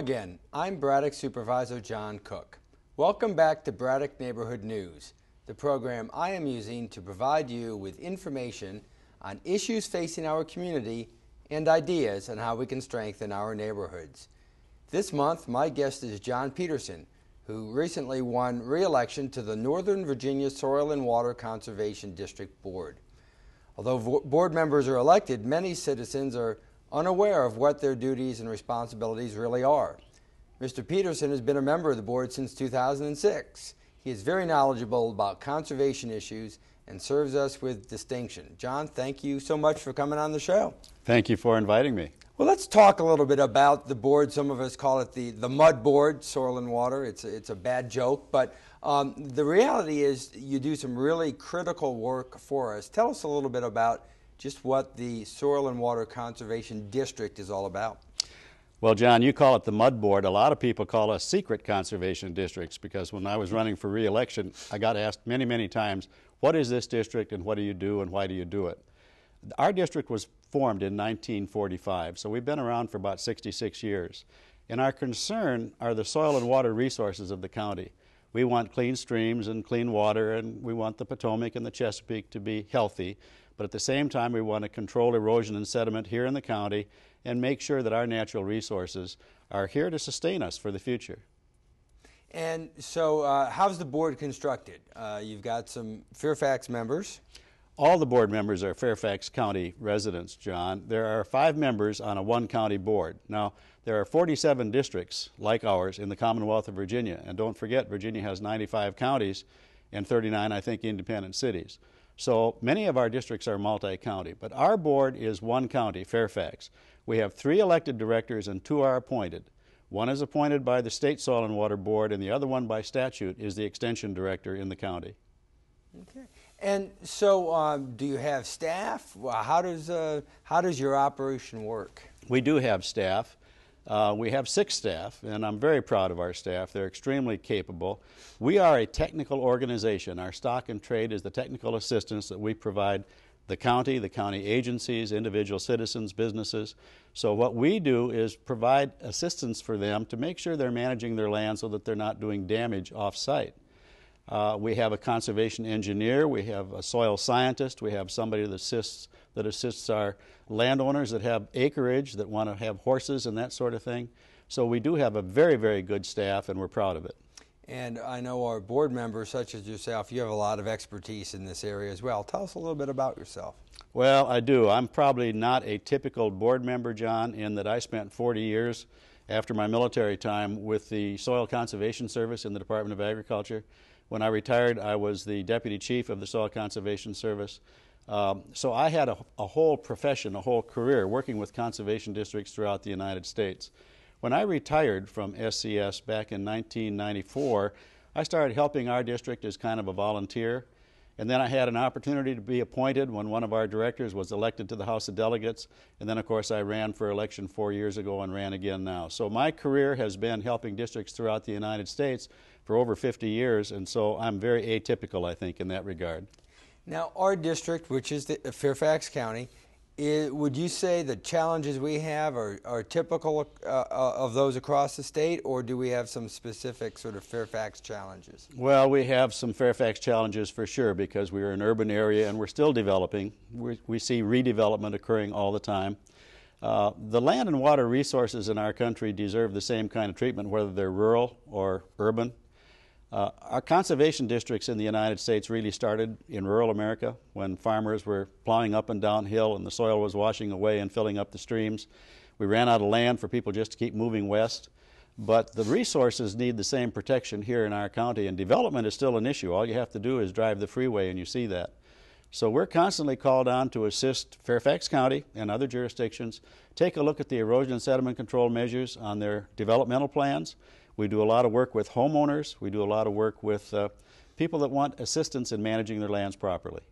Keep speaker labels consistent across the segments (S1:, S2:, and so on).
S1: again. I'm Braddock Supervisor John Cook. Welcome back to Braddock Neighborhood News, the program I am using to provide you with information on issues facing our community and ideas on how we can strengthen our neighborhoods. This month, my guest is John Peterson, who recently won re-election to the Northern Virginia Soil and Water Conservation District Board. Although board members are elected, many citizens are unaware of what their duties and responsibilities really are. Mr. Peterson has been a member of the board since 2006. He is very knowledgeable about conservation issues and serves us with distinction. John, thank you so much for coming on the show.
S2: Thank you for inviting me.
S1: Well, let's talk a little bit about the board. Some of us call it the mud board, soil and water. It's a bad joke, but the reality is you do some really critical work for us. Tell us a little bit about just what the Soil and Water Conservation District is all about.
S2: Well, John, you call it the mud board. A lot of people call us secret conservation districts because when I was running for re-election, I got asked many, many times, what is this district and what do you do and why do you do it? Our district was formed in 1945, so we've been around for about 66 years. And our concern are the soil and water resources of the county. We want clean streams and clean water, and we want the Potomac and the Chesapeake to be healthy. But at the same time, we want to control erosion and sediment here in the county and make sure that our natural resources are here to sustain us for the future.
S1: And so how's the board constructed? You've got some Fairfax members.
S2: All the board members are Fairfax County residents, John. There are 5 members on a one-county board. Now, there are 47 districts like ours in the Commonwealth of Virginia. And don't forget, Virginia has 95 counties and 39, I think, independent cities. So many of our districts are multi-county, but our board is one county, Fairfax. We have 3 elected directors and 2 are appointed. One is appointed by the State Soil and Water Board, and the other one by statute is the extension director in the county.
S1: Okay. And so do you have staff? How does your operation work?
S2: We do have staff. We have 6 staff, and I'm very proud of our staff. They're extremely capable. We are a technical organization. Our stock and trade is the technical assistance that we provide the county agencies, individual citizens, businesses. So what we do is provide assistance for them to make sure they're managing their land so that they're not doing damage off-site. We have a conservation engineer, we have a soil scientist, we have somebody that assists our landowners that have acreage, that want to have horses and that sort of thing. So we do have a very, very good staff, and we're proud of it.
S1: And I know our board members, such as yourself, you have a lot of expertise in this area as well. Tell us a little bit about yourself.
S2: Well, I do. I'm probably not a typical board member, John, in that I spent 40 years after my military time with the Soil Conservation Service in the Department of Agriculture. When I retired, I was the deputy chief of the Soil Conservation Service. So I had a whole profession, a whole career working with conservation districts throughout the United States. When I retired from SCS back in 1994, I started helping our district as kind of a volunteer. And then I had an opportunity to be appointed when one of our directors was elected to the House of Delegates. And then, of course, I ran for election 4 years ago and ran again now. So my career has been helping districts throughout the United States for over 50 years, and so I'm very atypical, I think, in that regard.
S1: Now, our district, which is Fairfax County, would you say the challenges we have are typical of those across the state, or do we have some specific sort of Fairfax challenges?
S2: Well, we have some Fairfax challenges for sure because we're an urban area and we're still developing. We see redevelopment occurring all the time. The land and water resources in our country deserve the same kind of treatment, whether they're rural or urban. Our conservation districts in the United States really started in rural America when farmers were plowing up and down hill and the soil was washing away and filling up the streams. We ran out of land for people just to keep moving west. But the resources need the same protection here in our county, and development is still an issue. All you have to do is drive the freeway and you see that. So we're constantly called on to assist Fairfax County and other jurisdictions take a look at the erosion and sediment control measures on their developmental plans. We do a lot of work with homeowners. We do a lot of work with people that want assistance in managing their lands properly.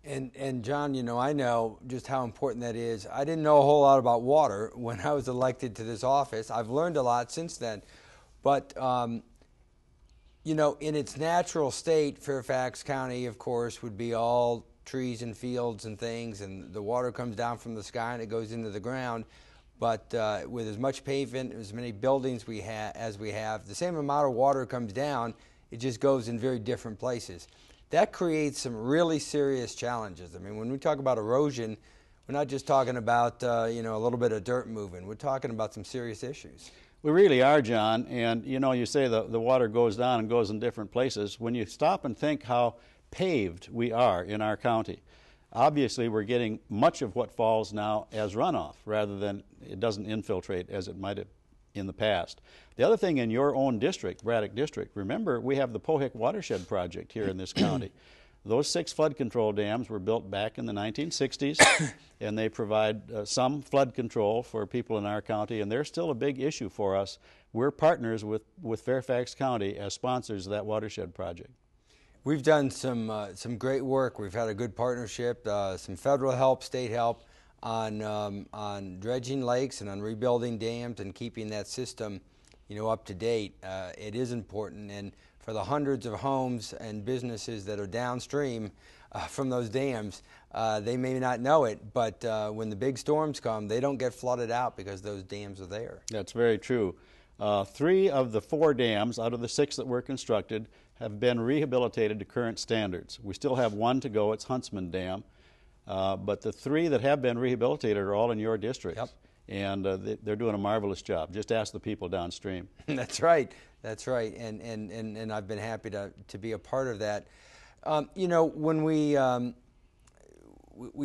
S1: And John, you know, I know just how important that is. I didn't know a whole lot about water when I was elected to this office. I've learned a lot since then. But, you know, in its natural state, Fairfax County, of course, would be all trees and fields and things, and the water comes down from the sky and it goes into the ground. but with as much pavement, as many buildings as we have, the same amount of water comes down, it just goes in very different places. That creates some really serious challenges. I mean, when we talk about erosion, we're not just talking about you know, a little bit of dirt moving. We're talking about some serious issues.
S2: We really are, John, and you know, you say the water goes down and goes in different places. When you stop and think how paved we are in our county, obviously we're getting much of what falls now as runoff rather than it doesn't infiltrate as it might have in the past. The other thing in your own district, Braddock District, remember we have the Pohick Watershed Project here in this county. Those 6 flood control dams were built back in the 1960s, and they provide some flood control for people in our county, and they're still a big issue for us. We're partners with Fairfax County as sponsors of that watershed project.
S1: We've done some great work. We've had a good partnership, some federal help, state help on dredging lakes and on rebuilding dams and keeping that system, you know, up to date. It is important, and for the hundreds of homes and businesses that are downstream from those dams, they may not know it, but when the big storms come, they don't get flooded out because those dams are there.
S2: That's very true. 3 of the 4 dams out of the 6 that were constructed have been rehabilitated to current standards. We still have 1 to go, it's Huntsman Dam, but the 3 that have been rehabilitated are all in your district.
S1: Yep.
S2: And they're doing a marvelous job. Just ask the people downstream.
S1: That's right. That's right. And I've been happy to be a part of that. You know, when we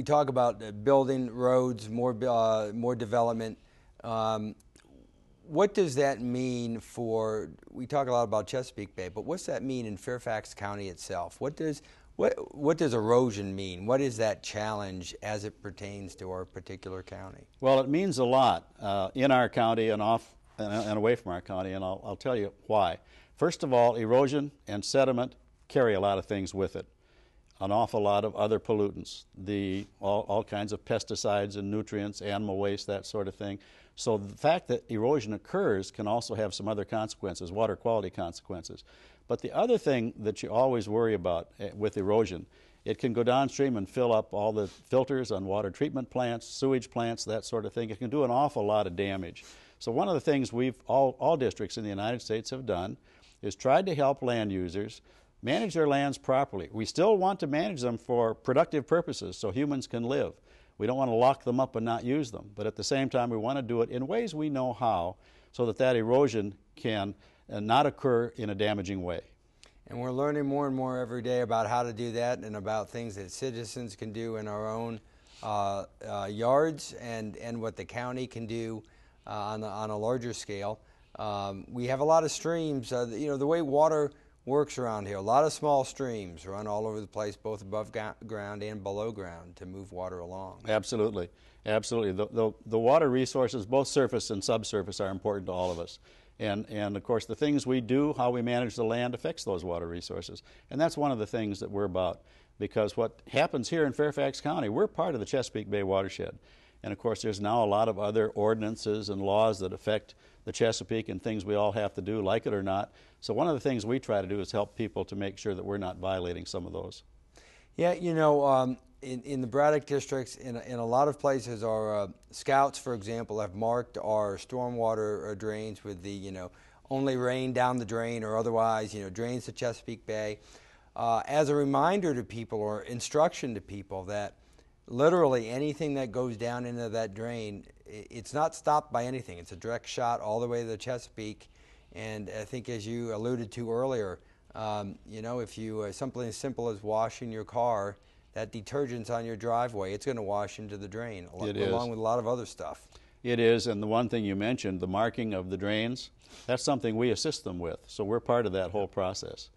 S1: talk about building roads, more development, what does that mean for, we talk a lot about Chesapeake Bay, but what's that mean in Fairfax County itself? What does erosion mean? What is that challenge as it pertains to our particular county?
S2: Well, it means a lot in our county and away from our county, and I'll tell you why. First of all, erosion and sediment carry a lot of things with it. An awful lot of other pollutants, all kinds of pesticides and nutrients, animal waste, that sort of thing. So the fact that erosion occurs can also have some other consequences, water quality consequences. But the other thing that you always worry about with erosion, it can go downstream and fill up all the filters on water treatment plants, sewage plants, that sort of thing. It can do an awful lot of damage. So one of the things all districts in the United States have done is tried to help land users manage their lands properly. We still want to manage them for productive purposes so humans can live. We don't want to lock them up and not use them, but at the same time we want to do it in ways we know how so that erosion can not occur in a damaging way.
S1: And we're learning more and more every day about how to do that and about things that citizens can do in our own yards and what the county can do on a larger scale. We have a lot of streams. You know, the way water works around here, a lot of small streams run all over the place, both above ground and below ground, to move water along.
S2: Absolutely. Absolutely. The water resources, both surface and subsurface, are important to all of us. And of course, the things we do, how we manage the land, affects those water resources. And that's one of the things that we're about, because what happens here in Fairfax County, we're part of the Chesapeake Bay watershed. And of course, there's now a lot of other ordinances and laws that affect the Chesapeake and things we all have to do, like it or not. So one of the things we try to do is help people to make sure that we're not violating some of those.
S1: Yeah, you know, in the Braddock districts, in a lot of places, our scouts, for example, have marked our stormwater drains with the, you know, only rain down the drain or otherwise, you know, drains to Chesapeake Bay, as a reminder to people or instruction to people that literally anything that goes down into that drain, it's not stopped by anything. It's a direct shot all the way to the Chesapeake. And I think, as you alluded to earlier, you know, if you something as simple as washing your car, that detergent's on your driveway, it's going to wash into the drain along with a lot of other stuff.
S2: It is, and the one thing you mentioned, the marking of the drains, that's something we assist them with. So we're part of that whole process.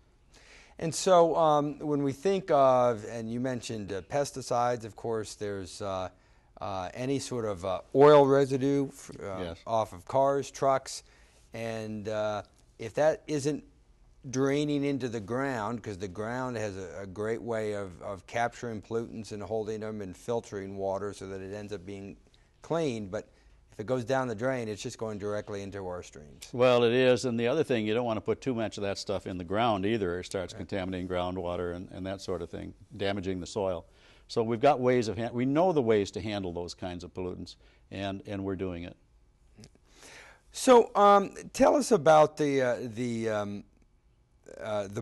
S1: And so when we think of, and you mentioned pesticides, of course, there's any sort of oil residue
S2: Yes.
S1: off of cars, trucks, and if that isn't draining into the ground, because the ground has a great way of capturing pollutants and holding them and filtering water so that it ends up being clean, but if it goes down the drain, it's just going directly into our streams.
S2: Well, it is, and the other thing, you don't want to put too much of that stuff in the ground either. It starts contaminating groundwater and that sort of thing, damaging the soil. So we've got ways of, we know the ways to handle those kinds of pollutants, and we're doing it.
S1: So tell us about the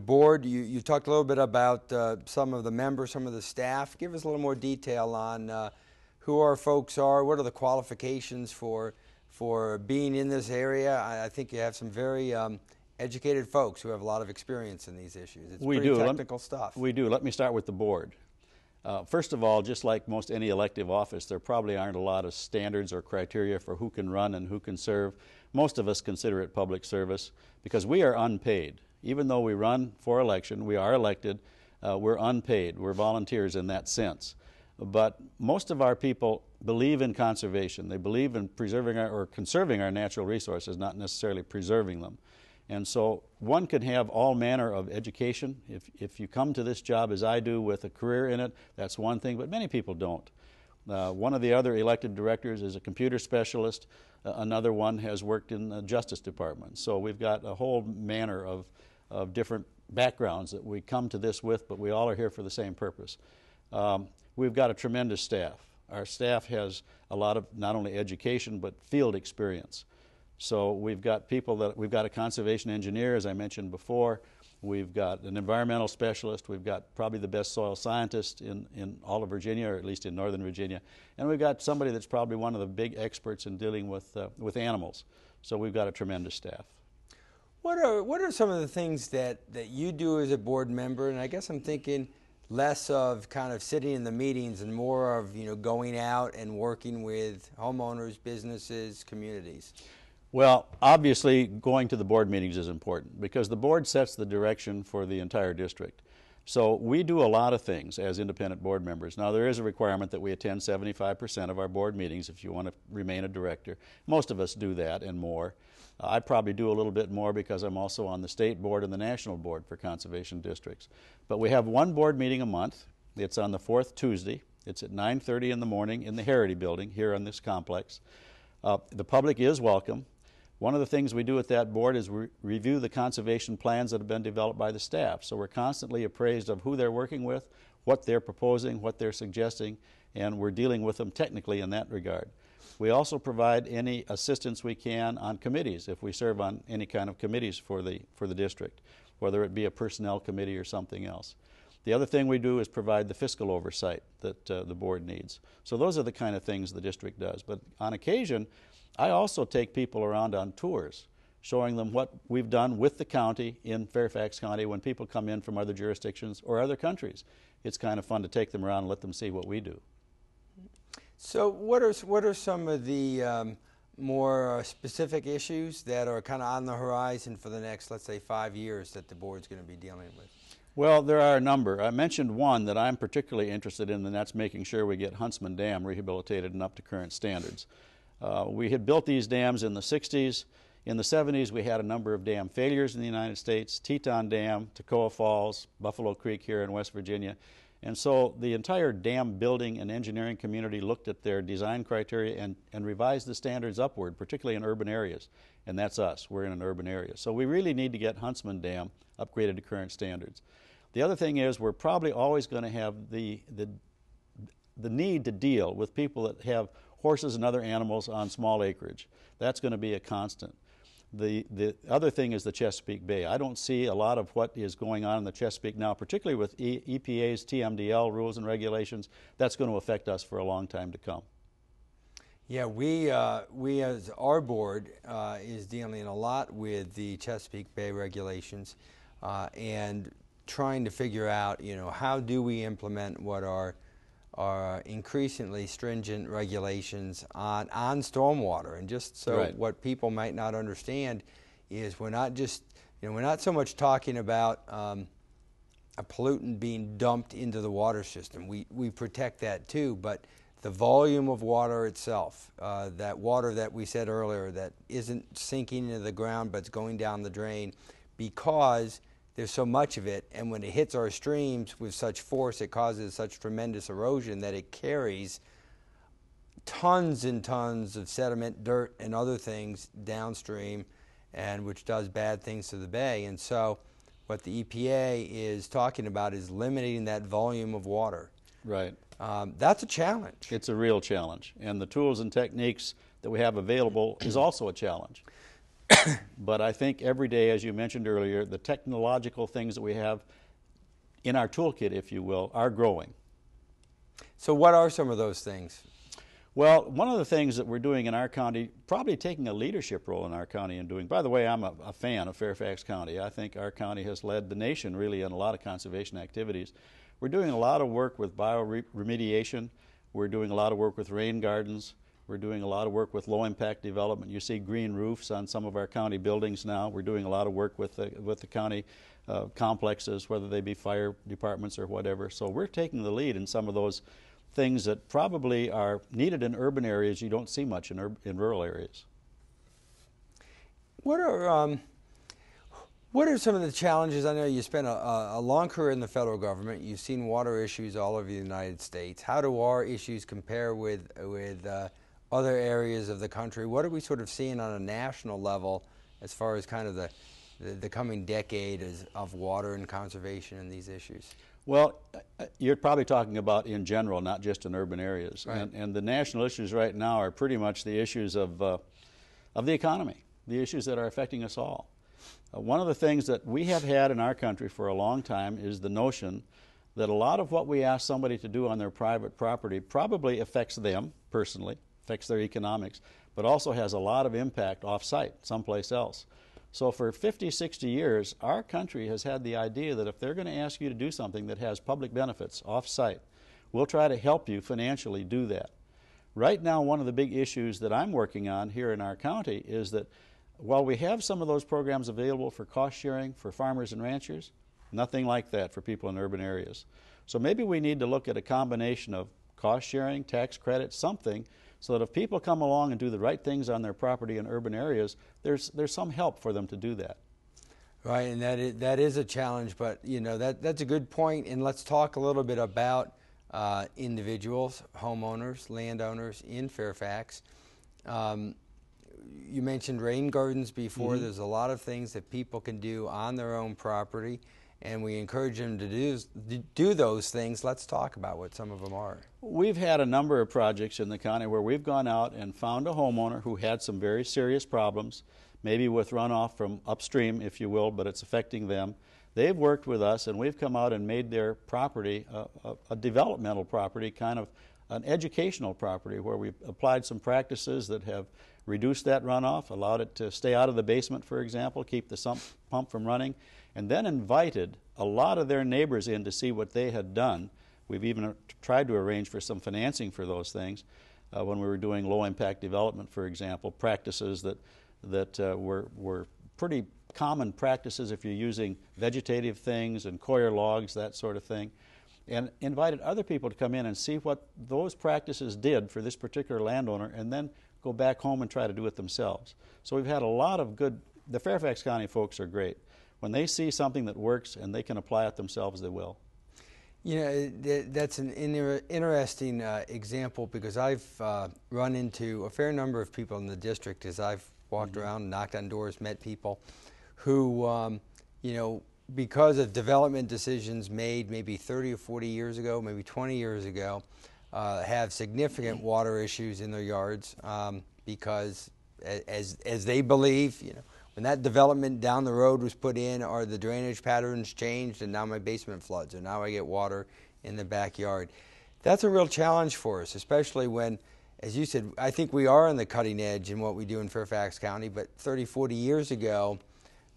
S1: board. You talked a little bit about some of the members, some of the staff. Give us a little more detail on who our folks are. What are the qualifications for being in this area? I think you have some very educated folks who have a lot of experience in these issues. It's pretty technical stuff.
S2: We do. Let me start with the board. First of all, just like most any elective office, there probably aren't a lot of standards or criteria for who can run and who can serve. Most of us consider it public service because we are unpaid. Even though we run for election, we are elected, we're unpaid. We're volunteers in that sense. But most of our people believe in conservation. They believe in preserving or conserving our natural resources, not necessarily preserving them. And so one could have all manner of education. If you come to this job as I do with a career in it, that's one thing, but many people don't. One of the other elected directors is a computer specialist. Another one has worked in the Justice Department. So we've got a whole manner of different backgrounds that we come to this with, but we all are here for the same purpose. We've got a tremendous staff. Our staff has a lot of not only education, but field experience. So we've got we've got a conservation engineer, as I mentioned before. We've got an environmental specialist. We've got probably the best soil scientist in all of Virginia, or at least in Northern Virginia. And we've got somebody that's probably one of the big experts in dealing with animals. So we've got a tremendous staff.
S1: What are some of the things that you do as a board member? And I guess I'm thinking less of kind of sitting in the meetings and more of going out and working with homeowners, businesses, communities.
S2: Well, obviously going to the board meetings is important because the board sets the direction for the entire district. So we do a lot of things as independent board members. Now there is a requirement that we attend 75% of our board meetings if you want to remain a director. Most of us do that and more. I probably do a little bit more because I'm also on the state board and the national board for conservation districts. But we have one board meeting a month. It's on the fourth Tuesday. It's at 9:30 in the morning in the Heritage Building here on this complex. The public is welcome. One of the things we do at that board is review the conservation plans that have been developed by the staff. So we're constantly appraised of who they're working with, what they're proposing, what they're suggesting, and we're dealing with them technically in that regard. We also provide any assistance we can on committees if we serve on any kind of committees for the district, whether it be a personnel committee or something else. The other thing we do is provide the fiscal oversight that the board needs. So those are the kind of things the district does. But on occasion, I also take people around on tours, showing them what we've done with the county in Fairfax County when people come in from other jurisdictions or other countries. It's kind of fun to take them around and let them see what we do.
S1: So what are some of the more specific issues that are kind of on the horizon for the next, let's say, 5 years that the board's going to be dealing with?
S2: Well, there are a number. I mentioned one that I'm particularly interested in, and that's making sure we get Huntsman Dam rehabilitated and up to current standards. We had built these dams in the 60s. In the 70s, we had a number of dam failures in the United States, Teton Dam, Toccoa Falls, Buffalo Creek here in West Virginia. And so the entire dam building and engineering community looked at their design criteria and revised the standards upward, particularly in urban areas. And that's us. We're in an urban area. So we really need to get Huntsman Dam upgraded to current standards. The other thing is we're probably always going to have the need to deal with people that have horses and other animals on small acreage. That's going to be a constant. The other thing is the Chesapeake Bay. I don't see a lot of what is going on in the Chesapeake now, particularly with EPA's TMDL rules and regulations. That's going to affect us for a long time to come.
S1: Yeah, we as our board is dealing a lot with the Chesapeake Bay regulations and trying to figure out, how do we implement what are increasingly stringent regulations on stormwater. And just so
S2: Right.
S1: What people might not understand is we're not so much talking about a pollutant being dumped into the water system. We protect that too, but the volume of water itself, that water that we said earlier that isn't sinking into the ground but it's going down the drain because there's so much of it, and when it hits our streams with such force, it causes such tremendous erosion that it carries tons and tons of sediment, dirt, and other things downstream, and which does bad things to the bay. And so what the EPA is talking about is limiting that volume of water.
S2: Right.
S1: That's a challenge.
S2: It's a real challenge, and the tools and techniques that we have available is also a challenge. But I think every day, as you mentioned earlier, the technological things that we have in our toolkit, if you will, are growing.
S1: So what are some of those things?
S2: Well, one of the things that we're doing in our county, probably taking a leadership role in our county and doing, by the way, I'm a fan of Fairfax County. I think our county has led the nation really in a lot of conservation activities. We're doing a lot of work with bioremediation. We're doing a lot of work with rain gardens. We're doing a lot of work with low-impact development. You see green roofs on some of our county buildings now. We're doing a lot of work with the county complexes, whether they be fire departments or whatever. So we're taking the lead in some of those things that probably are needed in urban areas you don't see much in rural areas.
S1: What are some of the challenges? I know you spent a long career in the federal government. You've seen water issues all over the United States. How do our issues compare with other areas of the country? What are we sort of seeing on a national level as far as kind of the coming decade of water and conservation and these issues?
S2: Well, you're probably talking about in general, not just in urban areas.
S1: Right.
S2: And the national issues right now are pretty much the issues of the economy, the issues that are affecting us all. One of the things that we have had in our country for a long time is the notion that a lot of what we ask somebody to do on their private property probably affects them personally, affects their economics, but also has a lot of impact off-site, someplace else. So for 50, 60 years, our country has had the idea that if they're going to ask you to do something that has public benefits off-site, we'll try to help you financially do that. Right now, one of the big issues that I'm working on here in our county is that while we have some of those programs available for cost sharing for farmers and ranchers, nothing like that for people in urban areas. So maybe we need to look at a combination of cost sharing, tax credit, something, so that if people come along and do the right things on their property in urban areas, there's some help for them to do that.
S1: Right, and that is a challenge, but you know that's a good point. And let's talk a little bit about individuals, homeowners, landowners in Fairfax. You mentioned rain gardens before.
S2: Mm-hmm.
S1: There's a lot of things that people can do on their own property, and we encourage them to do those things. Let's talk about what some of them are.
S2: We've had a number of projects in the county where we've gone out and found a homeowner who had some very serious problems, maybe with runoff from upstream, if you will, but it's affecting them. They've worked with us, and we've come out and made their property a developmental property, kind of an educational property, where we've applied some practices that have reduced that runoff, allowed it to stay out of the basement, for example, keep the sump pump from running, and then invited a lot of their neighbors in to see what they had done. We've even tried to arrange for some financing for those things when we were doing low-impact development, for example, practices that were pretty common practices if you're using vegetative things and coir logs, that sort of thing, and invited other people to come in and see what those practices did for this particular landowner and then go back home and try to do it themselves. So we've had a lot of good, the Fairfax County folks are great. When they see something that works and they can apply it themselves, they will.
S1: You know, that's an interesting example, because I've run into a fair number of people in the district as I've walked around, knocked on doors, met people who, you know, because of development decisions made maybe 30 or 40 years ago, maybe 20 years ago, have significant water issues in their yards because, as they believe, you know, when that development down the road was put in, or the drainage patterns changed and now my basement floods, or now I get water in the backyard. That's a real challenge for us, especially when, as you said, I think we are on the cutting edge in what we do in Fairfax County, but 30, 40 years ago,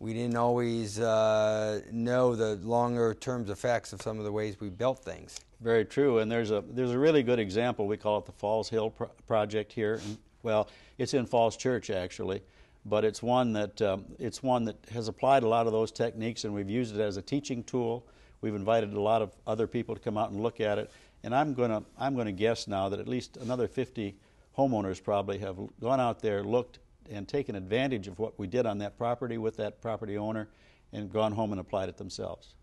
S1: we didn't always know the longer term effects of some of the ways we built things.
S2: Very true, and there's a really good example. We call it the Falls Hill project here. Well, it's in Falls Church actually, but it's one that has applied a lot of those techniques, and we've used it as a teaching tool. We've invited a lot of other people to come out and look at it, and I'm gonna guess now that at least another 50 homeowners probably have gone out there, looked, and taken advantage of what we did on that property with that property owner, and gone home and applied it themselves.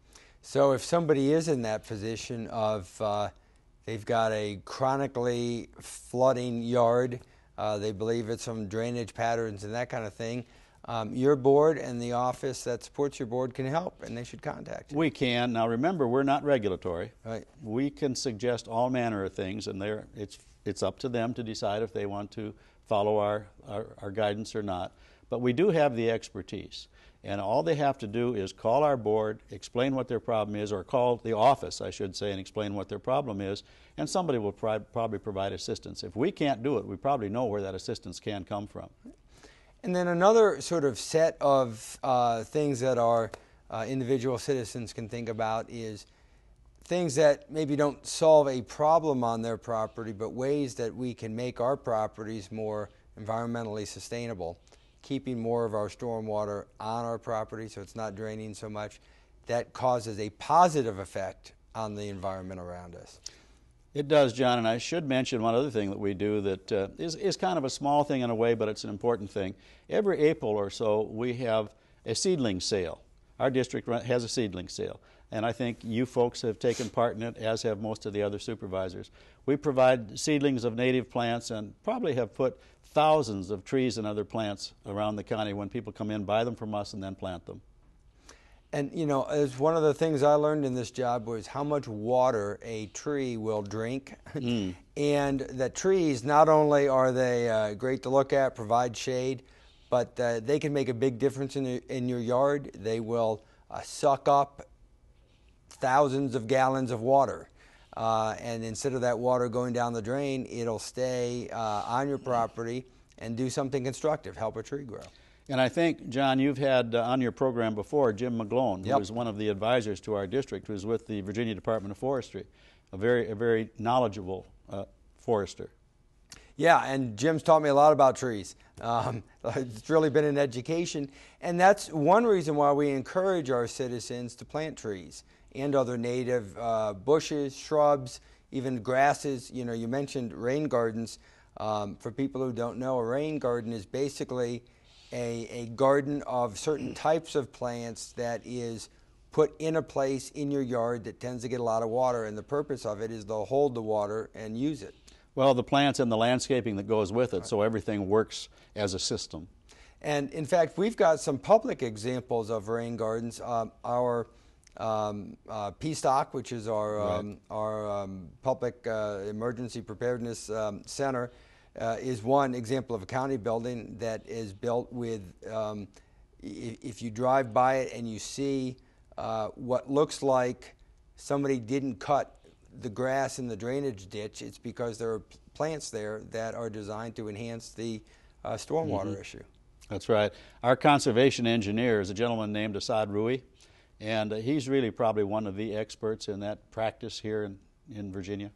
S1: So if somebody is in that position of they've got a chronically flooding yard, they believe it's some drainage patterns and that kind of thing, your board and the office that supports your board can help, and they should contact you.
S2: We can. Now remember, we're not regulatory.
S1: Right.
S2: We can suggest all manner of things, and it's up to them to decide if they want to follow our guidance or not. but we do have the expertise. And all they have to do is call our board, explain what their problem is, or call the office, I should say, and explain what their problem is, and somebody will probably provide assistance. If we can't do it, we probably know where that assistance can come from.
S1: And then another sort of set of things that our individual citizens can think about is things that maybe don't solve a problem on their property, but ways that we can make our properties more environmentally sustainable, keeping more of our stormwater on our property so it's not draining so much. That causes a positive effect on the environment around us.
S2: It does, John, and I should mention one other thing that we do that is kind of a small thing in a way, but it's an important thing. Every April or so, we have a seedling sale. Our district has a seedling sale, and I think you folks have taken part in it, as have most of the other supervisors. We provide seedlings of native plants and probably have put thousands of trees and other plants around the county when people come in, buy them from us, and then plant them.
S1: And you know, as one of the things I learned in this job was how much water a tree will drink. And that trees, not only are they great to look at, provide shade, but they can make a big difference in your yard. They will suck up thousands of gallons of water. And instead of that water going down the drain, it'll stay on your property and do something constructive, help a tree grow.
S2: And I think, John, you've had on your program before Jim McGlone, who is one of the advisors to our district, who's with the Virginia Department of Forestry, a very knowledgeable forester.
S1: Yeah, and Jim's taught me a lot about trees. It's really been an education, and that's one reason why we encourage our citizens to plant trees and other native bushes, shrubs, even grasses. You know, you mentioned rain gardens. For people who don't know, a rain garden is basically a garden of certain types of plants that is put in a place in your yard that tends to get a lot of water, and the purpose of it is to hold the water and use it.
S2: Well, the plants and the landscaping that goes with it, so everything works as a system.
S1: And in fact, we've got some public examples of rain gardens. Our PSTOC, which is our public emergency preparedness center, is one example of a county building that is built with, if you drive by it and you see what looks like somebody didn't cut the grass in the drainage ditch, it's because there are plants there that are designed to enhance the stormwater issue.
S2: That's right. Our conservation engineer is a gentleman named Asad Rui, and he's really probably one of the experts in that practice here in Virginia.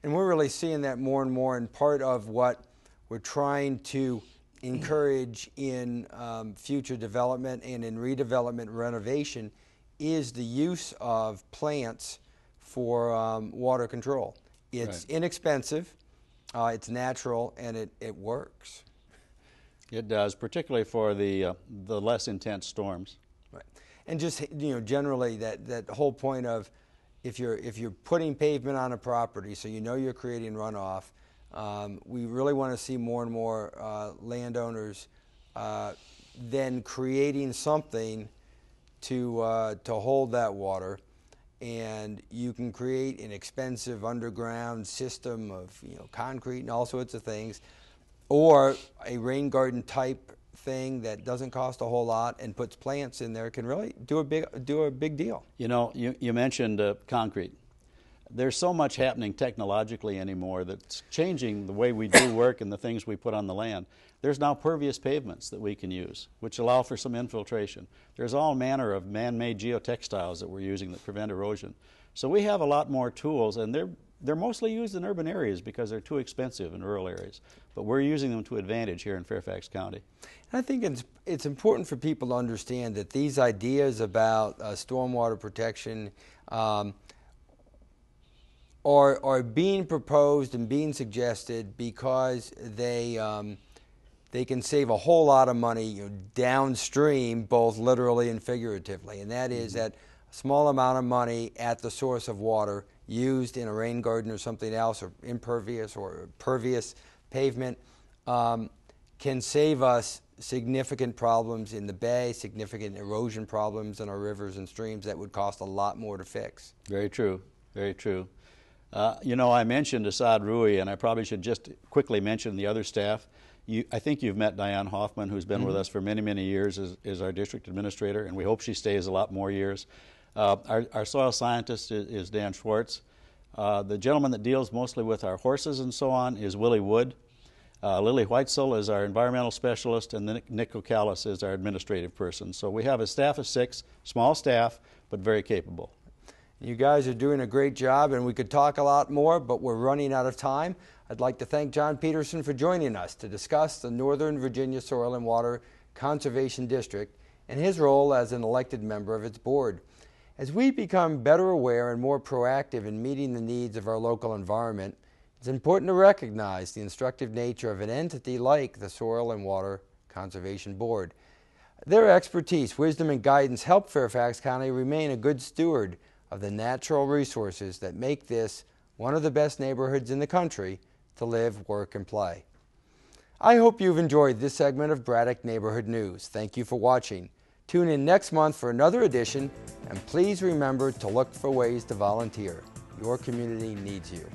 S1: And we're really seeing that more and more, and part of what we're trying to encourage in future development and in redevelopment renovation is the use of plants for water control. It's inexpensive, it's natural, and it works.
S2: It does, particularly for the less intense storms.
S1: Right, and just generally that whole point of if you're putting pavement on a property, so you know you're creating runoff, we really want to see more and more landowners then creating something to hold that water. And you can create an expensive underground system of concrete and all sorts of things, or a rain garden type thing that doesn't cost a whole lot and puts plants in there can really do a big deal. You know,
S2: you mentioned concrete. There's so much happening technologically anymore that's changing the way we do work and the things we put on the land. There's now pervious pavements that we can use, which allow for some infiltration. There's all manner of man-made geotextiles that we're using that prevent erosion. So we have a lot more tools, and they're mostly used in urban areas because they're too expensive in rural areas. But we're using them to advantage here in Fairfax County.
S1: And I think it's important for people to understand that these ideas about stormwater protection are being proposed and being suggested because they can save a whole lot of money downstream, both literally and figuratively. And that is that a small amount of money at the source of water used in a rain garden or something else, or impervious or pervious pavement, can save us significant problems in the bay, significant erosion problems in our rivers and streams that would cost a lot more to fix.
S2: Very true, very true. I mentioned Asad Rui, and I probably should just quickly mention the other staff. I think you've met Diane Hoffman, who's been with us for many, many years as our district administrator, and we hope she stays a lot more years. Our soil scientist is Dan Schwartz. The gentleman that deals mostly with our horses and so on is Willie Wood. Lily Whitesell is our environmental specialist, and Nick Ocalis is our administrative person. So we have a staff of 6, small staff, but very capable.
S1: You guys are doing a great job, and we could talk a lot more, but we're running out of time. I'd like to thank John Peterson for joining us to discuss the Northern Virginia Soil and Water Conservation District and his role as an elected member of its board. As we become better aware and more proactive in meeting the needs of our local environment, it's important to recognize the instructive nature of an entity like the Soil and Water Conservation Board. Their expertise, wisdom, and guidance help Fairfax County remain a good steward of the natural resources that make this one of the best neighborhoods in the country to live, work, and play. I hope you've enjoyed this segment of Braddock Neighborhood News. Thank you for watching. Tune in next month for another edition, and please remember to look for ways to volunteer. Your community needs you.